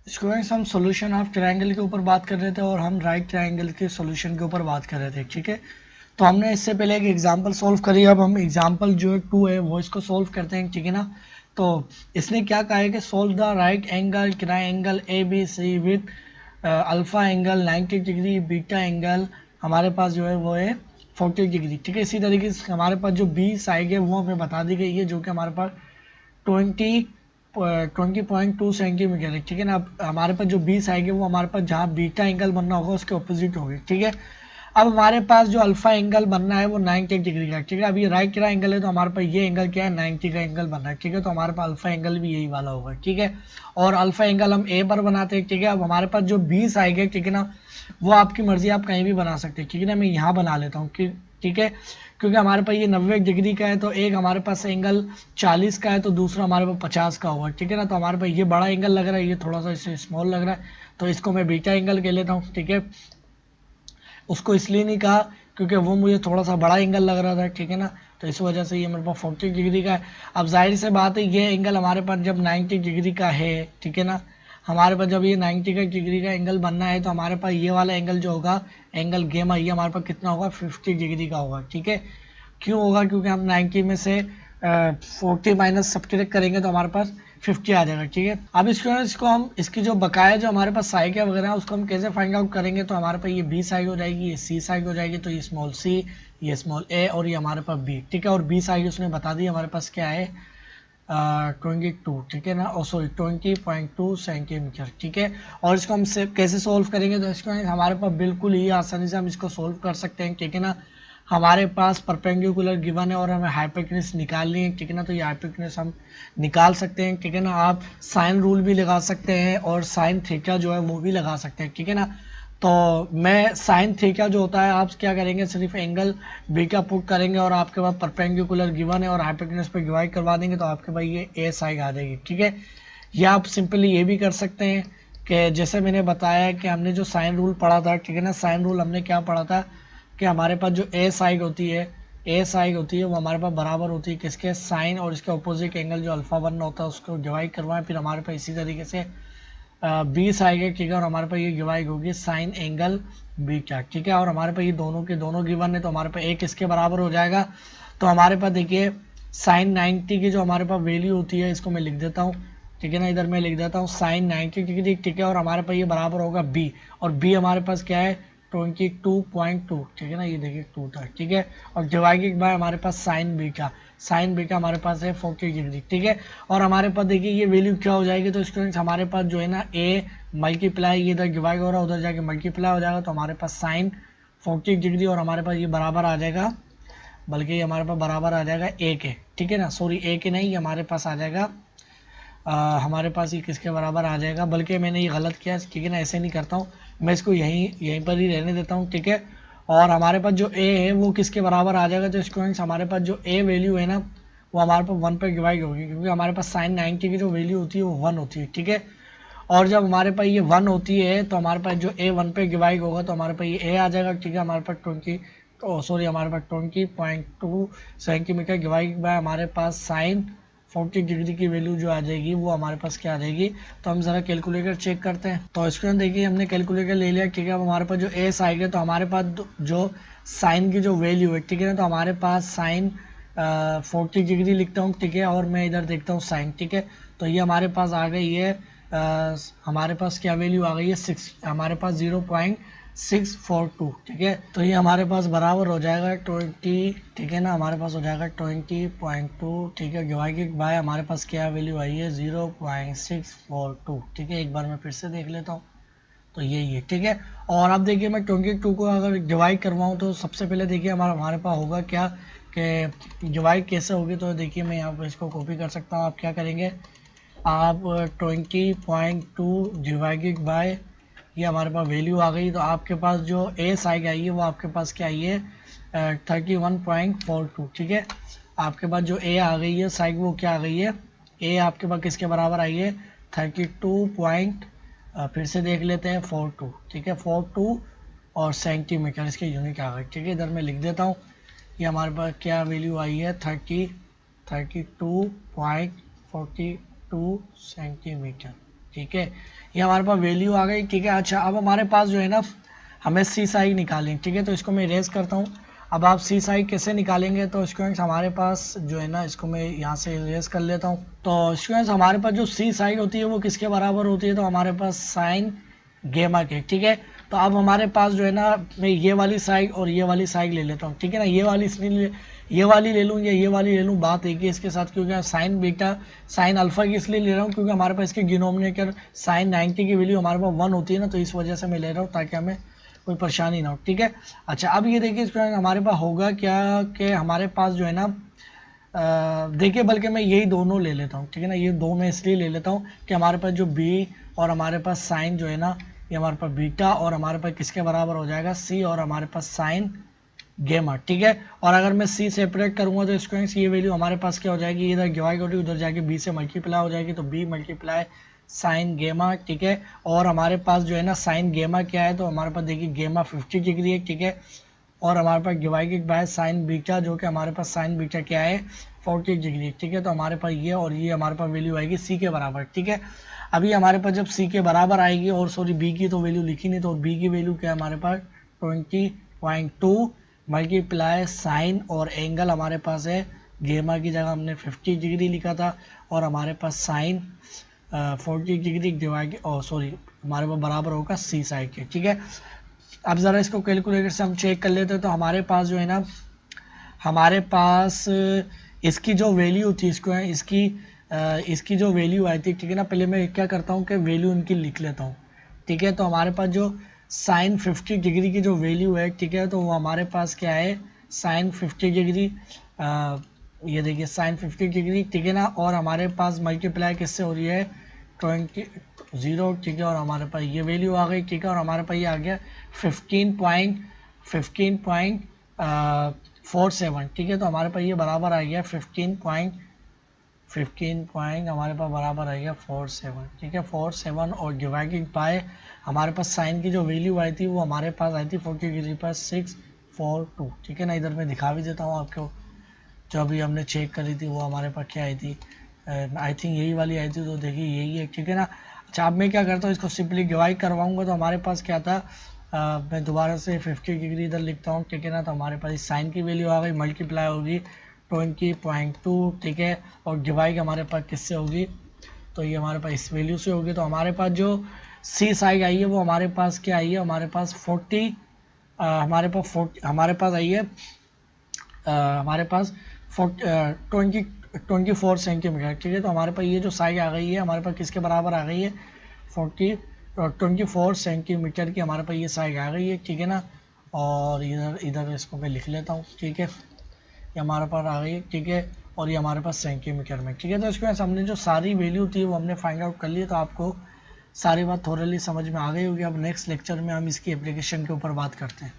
Students हम solution of triangle के ऊपर बात कर रहे थे और हम राइट ट्रायंगल के सॉल्यूशन के ऊपर बात कर रहे थे, ठीक है। तो हमने इससे पहले एक एग्जांपल सॉल्व करी, अब हम एग्जांपल जो है 2 है वो इसको सॉल्व करते हैं, ठीक है ना। तो इसने क्या कहा है कि solve the right angle triangle A B C with alpha angle 90 degree, beta angle हमारे पास जो है वो है 40 डिग्री, ठीक है। इसी तरीके से हमारे पास जो बी साइड है वो हमें बता दी गई है, जो कि हमारे पास 20.2 सेंटीमीटर है, ठीक है ना। अब हमारे पास जो बीस आएगी वो हमारे पास जहाँ बीटा एंगल बनना होगा उसके ऑपोजिट होगी, ठीक है। अब हमारे पास जो अल्फा एंगल बनना है वो 90 डिग्री का, ठीक है। अब ये राइट का एंगल है तो हमारे पास ये एंगल क्या है, 90 का एंगल बनना है, ठीक है। तो हमारे पास अल्फा एंगल भी यही वाला होगा, ठीक है। और अल्फा एंगल हम ए पर बनाते हैं, ठीक है। अब हमारे पास जो बीस आएंगे, ठीक है ना, वो आपकी मर्जी, आप कहीं भी बना सकते हैं, ठीक है ना। मैं यहाँ बना लेता हूँ, ठीक है। क्योंकि हमारे पास ये 90 डिग्री का है तो एक हमारे पास एंगल 40 का है तो दूसरा हमारे पास 50 का होगा, ठीक है ना। तो हमारे पास ये बड़ा एंगल लग रहा है, ये थोड़ा सा इससे स्मॉल लग रहा है, तो इसको मैं बीटा एंगल कह लेता हूँ, ठीक है। उसको इसलिए नहीं कहा क्योंकि वो मुझे थोड़ा सा बड़ा एंगल लग रहा था, ठीक है ना। तो इस वजह से ये मेरे पास 40 डिग्री का है। अब जाहिर से बात है ये एंगल हमारे पास जब 90 डिग्री का है, ठीक है ना, हमारे पास जब ये 90 का डिग्री का एंगल बनना है तो हमारे पास ये वाला एंगल जो होगा, एंगल गेमा, ये हमारे पास कितना होगा, 50 डिग्री का होगा, ठीक है। क्यों होगा, क्योंकि हम 90 में से 40 माइनस सब्ट्रैक्ट करेंगे तो हमारे पास 50 आ जाएगा, ठीक है। अब इसको हम इसकी जो बकाया जो हमारे पास साइड है वगैरह उसको हम कैसे फाइंड आउट करेंगे, तो हमारे पास ये बी साइड हो जाएगी, ये सी साइड हो जाएगी, तो ये स्मॉल सी, ये स्मॉल ए और ये हमारे पास बी, ठीक है। और बी साइड उसने बता दी हमारे पास क्या है, 22, ठीक है ना, और सॉरी 20.2 सेंटीमीटर, ठीक है। और इसको हम कैसे सोल्व करेंगे, तो इसको हमारे पास बिल्कुल ही आसानी से हम इसको सोल्व कर सकते हैं, ठीक है ना। हमारे पास परपेंडिकुलर गिवन है और हमें हाइपोटेन्यूज निकालनी है, ठीक है ना। तो ये हाइपोटेन्यूज हम निकाल सकते हैं, ठीक है ना। आप साइन रूल भी लगा सकते हैं और साइन थीटा जो है वो भी लगा सकते हैं, ठीक है ना। तो मैं साइन थीटा जो होता है, आप क्या करेंगे, सिर्फ एंगल बीटा पुट करेंगे और आपके पास परपेंडिकुलर गिवन है और हाइपोटेन्यूज पे डिवाइड करवा देंगे तो आपके पास ये ए साइड आ जाएगी, ठीक है। या आप सिंपली ये भी कर सकते हैं कि जैसे मैंने बताया कि हमने जो साइन रूल पढ़ा था, ठीक है ना, साइन रूल हमने क्या पढ़ा था कि हमारे पास जो ए साइड होती है वो हमारे पास बराबर होती है किसके, साइन और इसके अपोजिट एंगल जो अल्फा वन होता है उसको डिवाइड करवाएं, फिर हमारे पास इसी तरीके से बीस आएगा, ठीक है। और हमारे पास ये डिवाइड होगी साइन एंगल बीटा, ठीक है। और हमारे पास ये दोनों के दोनों गिवन है तो हमारे पास एक इसके बराबर हो जाएगा। तो हमारे पास देखिए साइन 90 की जो हमारे पास वैल्यू होती है इसको मैं लिख देता हूँ, ठीक है ना। इधर मैं लिख देता हूँ साइन 90 डिग्री, ठीक है। और हमारे पास ये बराबर होगा बी, और बी हमारे पास क्या है, 22.2, ठीक है ना, ये देखिए 2 था, ठीक है। और डिवाइडेड बाय हमारे पास साइन बीटा हमारे पास है 40 डिग्री, ठीक है। और हमारे पास देखिए ये वैल्यू क्या हो जाएगी, तो स्टूडेंट्स हमारे पास जो है ना ए मल्टीप्लाई, ये इधर डिवाइड हो रहा है उधर जाके मल्टीप्लाई हो जाएगा, तो हमारे पास साइन 40 डिग्री और हमारे पास ये बराबर आ जाएगा, बल्कि ये हमारे पास बराबर आ जाएगा ए के, ठीक है ना, सॉरी ए के नहीं, ये हमारे पास आ जाएगा हमारे पास ये किसके बराबर आ जाएगा, बल्कि मैंने ये गलत किया, ठीक है ना, ऐसे नहीं करता हूँ मैं, इसको यहीं पर ही रहने देता हूँ, ठीक है। और हमारे पास जो ए है वो किसके बराबर आ जाएगा, तो स्टूडेंट्स हमारे पास जो ए वैल्यू है ना वो हमारे पास 1 पर डिवाइड होगी, क्योंकि हमारे पास साइन 90 की जो वैल्यू होती है वो 1 होती है, ठीक है। और जब हमारे पास ये 1 होती है तो हमारे पास जो ए 1 पे डिवाइड होगा तो हमारे पास ये ए आ जाएगा, ठीक है। हमारे पास 20.2 सेंटीमीटर डिवाइड बाय हमारे पास साइन 40 डिग्री की वैल्यू जो आ जाएगी वो हमारे पास क्या आ जाएगी। तो हम ज़रा कैलकुलेटर चेक करते हैं। तो इसके अंदर देखिए हमने कैलकुलेटर ले लिया, ठीक है। अब हमारे पास जो एस आएगा तो हमारे पास जो साइन की जो वैल्यू है, ठीक है ना, तो हमारे पास साइन 40 डिग्री लिखता हूँ, ठीक है। और मैं इधर देखता हूँ साइन, ठीक है। तो ये हमारे पास आ गई है हमारे पास क्या वैल्यू आ गई है 6, हमारे पास 0.642, ठीक है। तो ये हमारे पास बराबर हो जाएगा 20, ठीक है ना, हमारे पास हो जाएगा 20.2, ठीक है, डिवाइडेड बाय हमारे पास क्या वैल्यू आई है 0.642, ठीक है। एक बार मैं फिर से देख लेता हूँ, तो यही है, ठीक है। और अब देखिए मैं 22 को अगर डिवाइड करवाऊँ तो सबसे पहले देखिए हमारे पास होगा क्या कि डिवाइड कैसे होगी, तो देखिए मैं यहाँ पर इसको कॉपी कर सकता हूँ। आप क्या करेंगे, आप 20.2 डिवाइडेड बाय, ये हमारे पास वैल्यू आ गई, तो आपके पास जो ए साइड आई है वो आपके पास क्या आई है 31.42, ठीक है। आपके पास जो ए आ गई है साइड वो क्या आ गई है, ए आपके पास किसके बराबर आई है 32 फिर से देख लेते हैं 42, ठीक है, 42 और सेंटीमीटर इसके यूनिट आ गए, ठीक है। इधर मैं लिख देता हूँ, ये हमारे पास क्या वैल्यू आई है 32.42 सेंटीमीटर, ठीक है, ये हमारे पास वैल्यू आ गई। ठीक है, अच्छा अब हमारे पास जो है ना हमें सी साई निकालें। ठीक है, तो इसको मैं इरेज करता हूँ। अब आप सी साई कैसे निकालेंगे, तो स्टूडेंट्स हमारे पास जो है ना, इसको मैं यहाँ से इरेज कर लेता हूँ। तो स्टूडेंट्स हमारे पास जो सी साई होती है वो किसके बराबर होती है, तो हमारे पास साइन गेमा के। ठीक है, तो अब हमारे पास जो है ना, मैं ये वाली साइड और ये वाली साइड ले लेता हूँ। ठीक है ना, ये वाली इसलिए ये वाली ले लूँ या ये वाली ले लूँ, बात एक ही इसके साथ, क्योंकि साइन बीटा साइन अल्फा की इसलिए ले रहा हूँ क्योंकि हमारे पास इसके डिनोमिनेटर साइन 90 की वैल्यू हमारे पास 1 होती है ना, तो इस वजह से मैं ले रहा हूँ ताकि हमें कोई परेशानी ना हो। ठीक है, अच्छा अब ये देखिए स्टूडेंट हमारे पास होगा क्या कि हमारे पास जो है ना देखिए, बल्कि मैं यही दोनों ले लेता हूँ। ठीक है ना, ये दो मैं इसलिए ले लेता हूँ कि हमारे पास जो बी और हमारे पास साइन जो है ना, ये हमारे पास बीटा और हमारे पास किसके बराबर हो जाएगा, सी और हमारे पास साइन गेमा। ठीक है, और अगर मैं सी सेपरेट करूंगा तो स्टूडेंट्स ये वैल्यू हमारे पास क्या हो जाएगी, इधर डिवाइड होगी, उधर जाके बी से मल्टीप्लाई हो जाएगी, तो बी मल्टीप्लाई साइन गेमा। ठीक है, और हमारे पास जो है ना साइन गेमा क्या है, तो हमारे पास देखिए गेमा 50 डिग्री है। ठीक है, और हमारे पास डिवाइडेड बाय साइन बीटा, जो कि हमारे पास साइन बीटा क्या है 40 डिग्री। ठीक है, तो हमारे पास ये और ये हमारे पास वैल्यू आएगी सी के बराबर। ठीक है, अभी हमारे पास जब सी के बराबर आएगी, और सॉरी बी की तो वैल्यू लिखी नहीं, तो बी की वैल्यू क्या है हमारे पास 20.2 मल्टीप्लाई साइन और एंगल हमारे पास है गेमा की जगह हमने 50 डिग्री लिखा था, और हमारे पास साइन 40 डिग्री डिवाइड सॉरी हमारे पास बराबर होगा सी साइड के। ठीक है, अब ज़रा इसको कैलकुलेटर से हम चेक कर लेते हैं, तो हमारे पास जो है ना, हमारे पास इसकी जो वैल्यू थी, इसको इसकी जो वैल्यू आई थी। ठीक है ना, पहले मैं क्या करता हूँ कि वैल्यू इनकी लिख लेता हूँ। ठीक है, तो हमारे पास जो साइन 50 डिग्री की जो वैल्यू है, ठीक है, तो वो हमारे पास क्या है साइन 50 डिग्री, ये देखिए साइन 50 डिग्री। ठीक है ना, और हमारे पास मल्टीप्लाई किससे हो रही है 0। ठीक है, और हमारे पास ये वैल्यू आ गई। ठीक है, और हमारे पास ये आ गया 15.47। ठीक है, तो हमारे पास ये बराबर आ गया 15 हमारे पास बराबर आ गया 47। ठीक है, 47 और डिवाइडेड बाय हमारे पास साइन की जो वैल्यू आई थी वो हमारे पास आई थी 40 डिग्री पर 642। ठीक है ना, इधर मैं दिखा भी देता हूँ आपको, जो अभी हमने चेक करी थी वो हमारे पास क्या आई थी, आई थिंक यही वाली आई थी, तो देखिए यही है। ठीक है ना, अच्छा अब मैं क्या करता हूँ, इसको सिंपली डिवाइड करवाऊंगा, तो हमारे पास क्या था, मैं दोबारा से 50 डिग्री इधर लिखता हूँ। ठीक है ना, तो हमारे पास इस साइन की वैल्यू आ गई, मल्टीप्लाई होगी 20.2। ठीक है, और डिवाइड हमारे पास किससे होगी, तो ये हमारे पास इस वैल्यू से होगी। तो हमारे पास जो सी साइड आई है वो हमारे पास क्या आई है, हमारे पास 40 हमारे पास आई है हमारे पास 24 सेंटीमीटर। ठीक है, तो हमारे पास ये जो साइज आ गई है हमारे पास किसके बराबर आ गई है 24 सेंटीमीटर की हमारे पास ये साइज आ गई है। ठीक है ना, और इधर इधर इसको मैं लिख लेता हूँ। ठीक है, ये हमारे पास आ गई है। ठीक है, और ये हमारे पास सेंटीमीटर में। ठीक है, तो इसके बाद हमने जो सारी वैल्यू थी वो हमने फाइंड आउट कर ली, तो आपको सारी बात थोड़ी समझ में आ गई होगी। अब नेक्स्ट लेक्चर में हम इसकी एप्लीकेशन के ऊपर बात करते हैं।